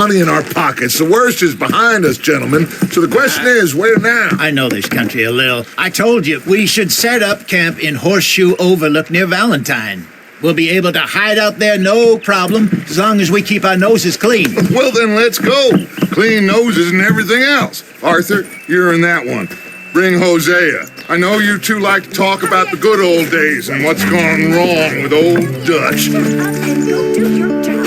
money in our pockets. The worst is behind us, gentlemen. So the question is, where now? I know this country a little. I told you, we should set up camp in Horseshoe Overlook near Valentine. We'll be able to hide out there, no problem, as long as we keep our noses clean. Well, then let's go. Clean noses and everything else. Arthur, you're in that one. Bring Hosea. I know you two like to talk about the good old days and what's gone wrong with old Dutch. And you'll do your job.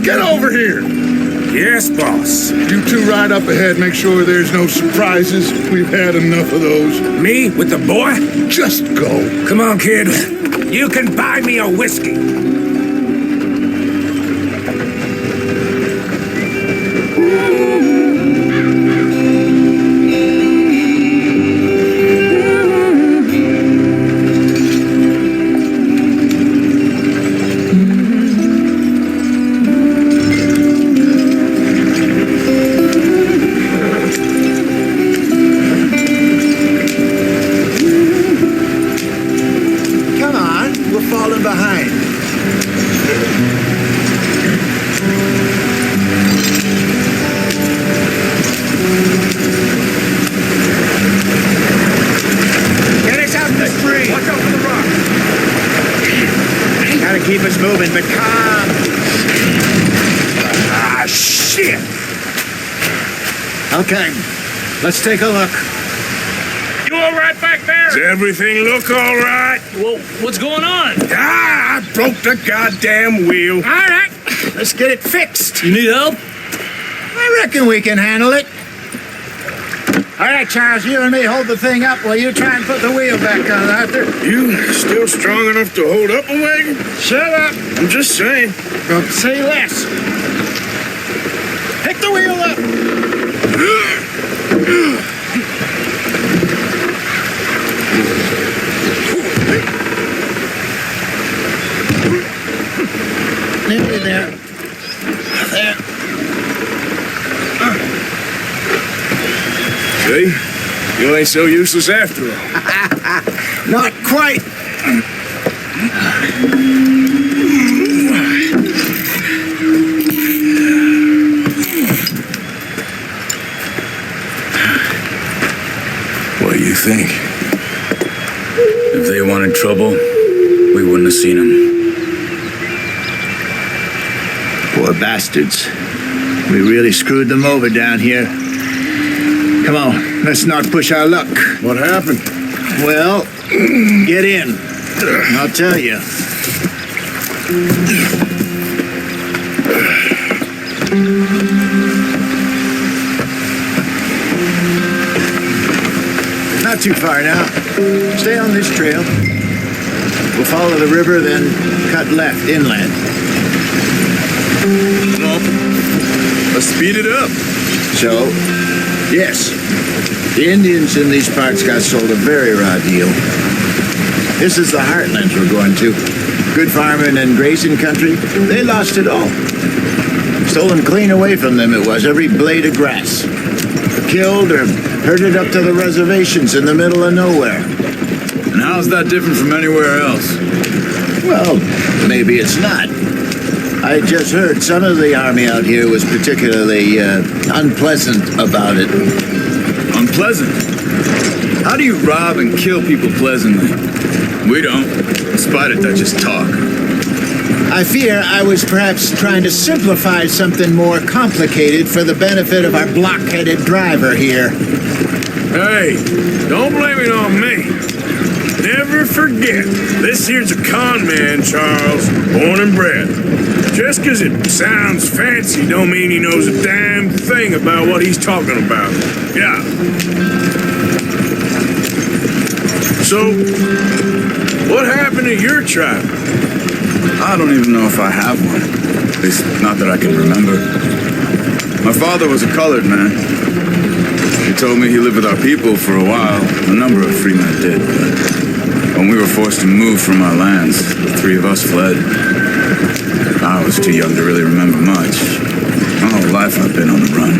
Get over here! Yes, boss. You two ride up ahead, make sure there's no surprises. We've had enough of those. Me with the boy? Just go. Come on, kid. You can buy me a whiskey. Keep us moving, but calm. Ah, shit! Okay, let's take a look. You all right back there? Does everything look all right? Well, what's going on? Ah, I broke the goddamn wheel. All right, let's get it fixed. You need help? I reckon we can handle it. All right, Charles, you and me hold the thing up while you try and put the wheel back on, Arthur. You still strong enough to hold up a wagon? Shut up. I'm just saying. Don't say less. Pick the wheel up. Nearly there. There. See? You ain't so useless after all. Not quite. What do you think? If they wanted trouble, we wouldn't have seen them. Poor bastards. We really screwed them over down here. Come on, let's not push our luck. What happened? Well, get in. I'll tell you. Not too far now. Stay on this trail. We'll follow the river, then cut left inland. Well, let's speed it up. So, yes, the Indians in these parts got sold a very raw deal. This is the heartlands we're going to. Good farming and grazing country, they lost it all. Stolen clean away from them it was, every blade of grass. Killed or herded up to the reservations in the middle of nowhere. And how's that different from anywhere else? Well, maybe it's not. I just heard some of the army out here was particularly unpleasant about it. Unpleasant? How do you rob and kill people pleasantly? We don't, in spite of Dutch's talk. I fear I was perhaps trying to simplify something more complicated for the benefit of our block-headed driver here. Hey, don't blame it on me. Never forget, this here's a con man, Charles, born and bred. Just 'cause it sounds fancy don't mean he knows a damn thing about what he's talking about. Yeah. So, what happened to your tribe? I don't even know if I have one. At least, not that I can remember. My father was a colored man. He told me he lived with our people for a while. A number of free men did, but when we were forced to move from our lands, the three of us fled. I was too young to really remember much. My whole life I've been on the run.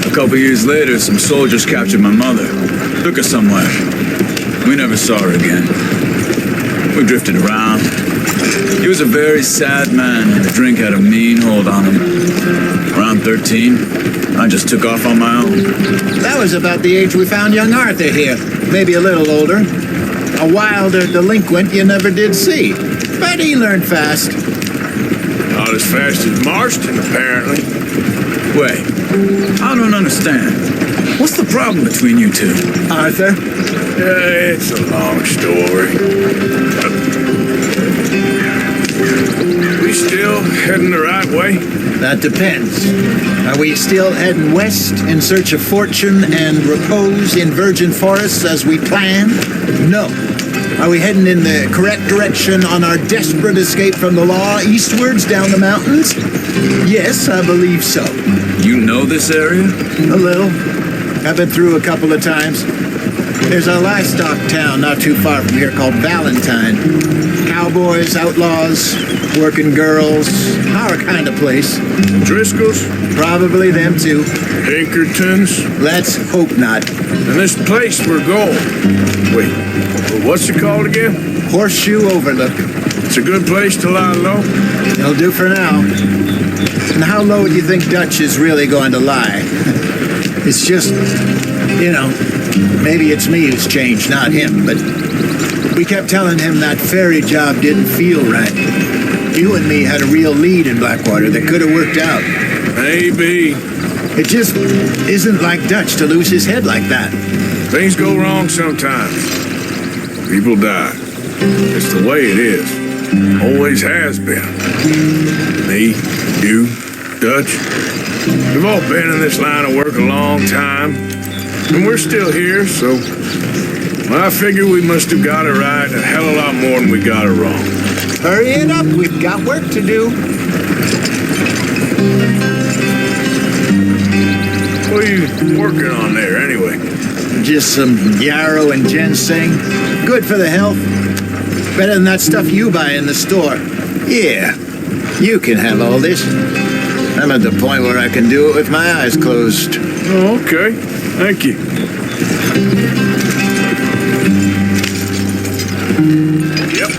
A couple years later, some soldiers captured my mother. Took her somewhere. We never saw her again. We drifted around. He was a very sad man, and the drink had a mean hold on him. Around 13, I just took off on my own. That was about the age we found young Arthur here. Maybe a little older. A wilder delinquent you never did see. But he learned fast. Not as fast as Marston, apparently. Wait, I don't understand. What's the problem between you two? Arthur? It's a long story. We still heading the right way? That depends. Are we still heading west in search of fortune and repose in virgin forests as we planned? No. Are we heading in the correct direction on our desperate escape from the law eastwards down the mountains? Yes, I believe so. You know this area? A little. I've been through a couple of times. There's a livestock town not too far from here called Valentine. Cowboys, outlaws, working girls, our kind of place. Driscoll's? Probably them too. Pinkertons? Let's hope not. And this place we're going. Wait, what's it called again? Horseshoe Overlook. It's a good place to lie low? It'll do for now. And how low do you think Dutch is really going to lie? It's just, maybe it's me who's changed, not him, but we kept telling him that ferry job didn't feel right. You and me had a real lead in Blackwater that could have worked out. Maybe. It just isn't like Dutch to lose his head like that. Things go wrong sometimes. People die. It's the way it is. Always has been. Me, you, Dutch. We've all been in this line of work a long time. And we're still here, so I figure we must have got it right a hell of a lot more than we got it wrong. Hurry it up, we've got work to do. What are you working on there, anyway? Just some yarrow and ginseng. Good for the health. Better than that stuff you buy in the store. Yeah, you can have all this. I'm at the point where I can do it with my eyes closed. Oh, okay. Thank you. Yep.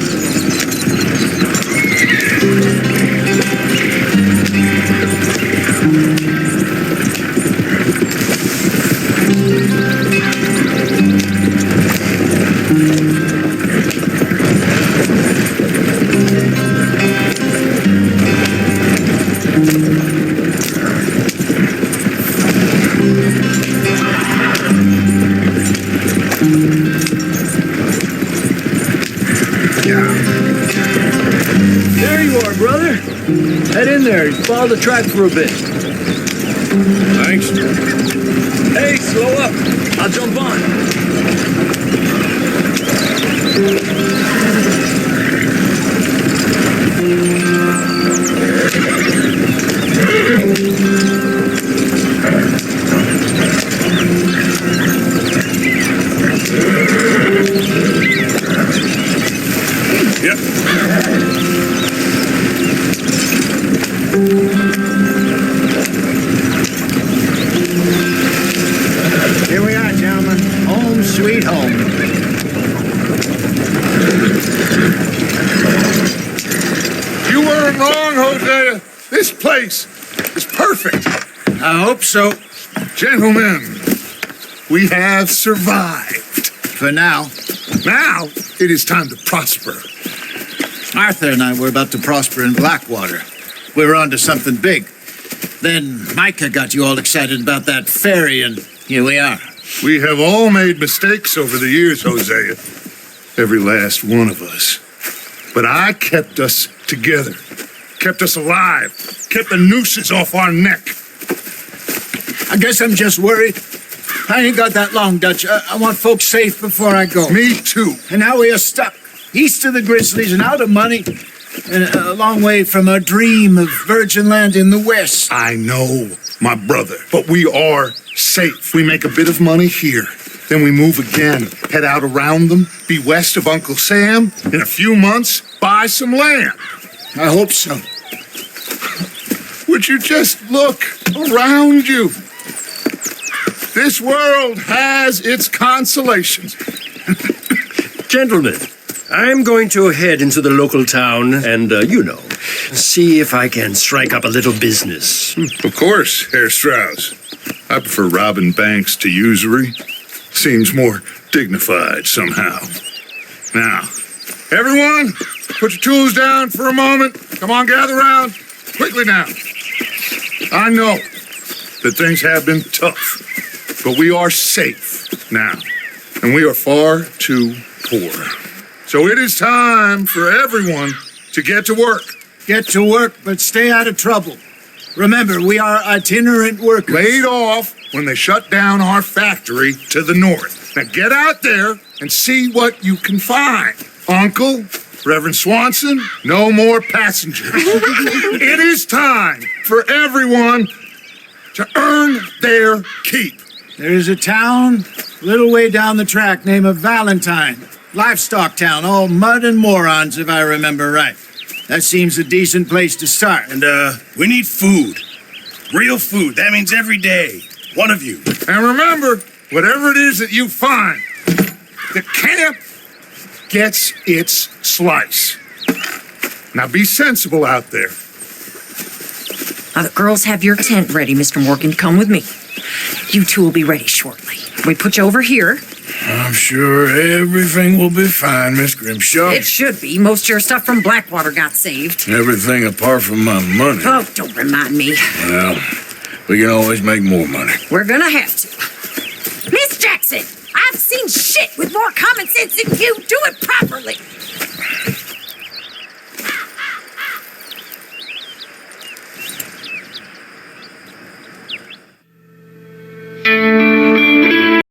There you are, brother. Head in there and follow the track for a bit. Thanks. Hey, slow up. I'll jump on. Yep. Here we are, gentlemen. Home sweet home. You weren't wrong, Hosea. This place is perfect. I hope so. Gentlemen, we have survived. For now. Now it is time to prosper. Arthur and I were about to prosper in Blackwater. We were onto something big. Then Micah got you all excited about that ferry, and here we are. We have all made mistakes over the years, Hosea. Every last one of us. But I kept us together. Kept us alive. Kept the nooses off our neck. I guess I'm just worried. I ain't got that long, Dutch. I want folks safe before I go. Me too. And now we are stuck. East of the Grizzlies and out of money. And a long way from a dream of virgin land in the west. I know, my brother. But we are safe. We make a bit of money here. Then we move again. Head out around them. Be west of Uncle Sam. In a few months, buy some land. I hope so. Would you just look around you? This world has its consolations. Gentlemen, I'm going to head into the local town and, see if I can strike up a little business. Of course, Herr Strauss. I prefer robbing banks to usury. Seems more dignified somehow. Now, everyone, put your tools down for a moment. Come on, gather round. Quickly now. I know that things have been tough, but we are safe now, and we are far too poor. So it is time for everyone to get to work. Get to work, but stay out of trouble. Remember, we are itinerant workers. Laid off when they shut down our factory to the north. Now get out there and see what you can find. Uncle, Reverend Swanson, no more passengers. It is time for everyone to earn their keep. There is a town a little way down the track named Valentine. Livestock town, all mud and morons, if I remember right. That seems a decent place to start. And, we need food. Real food. That means every day. One of you. And remember, whatever it is that you find, the camp gets its slice. Now be sensible out there. The girls have your tent ready, Mr. Morgan. Come with me. You two will be ready shortly. We put you over here. I'm sure everything will be fine, Miss Grimshaw. It should be. Most of your stuff from Blackwater got saved. Everything apart from my money. Oh, don't remind me. Well, we can always make more money. We're gonna have to. Miss Jackson, I've seen shit with more common sense than you. Do it properly.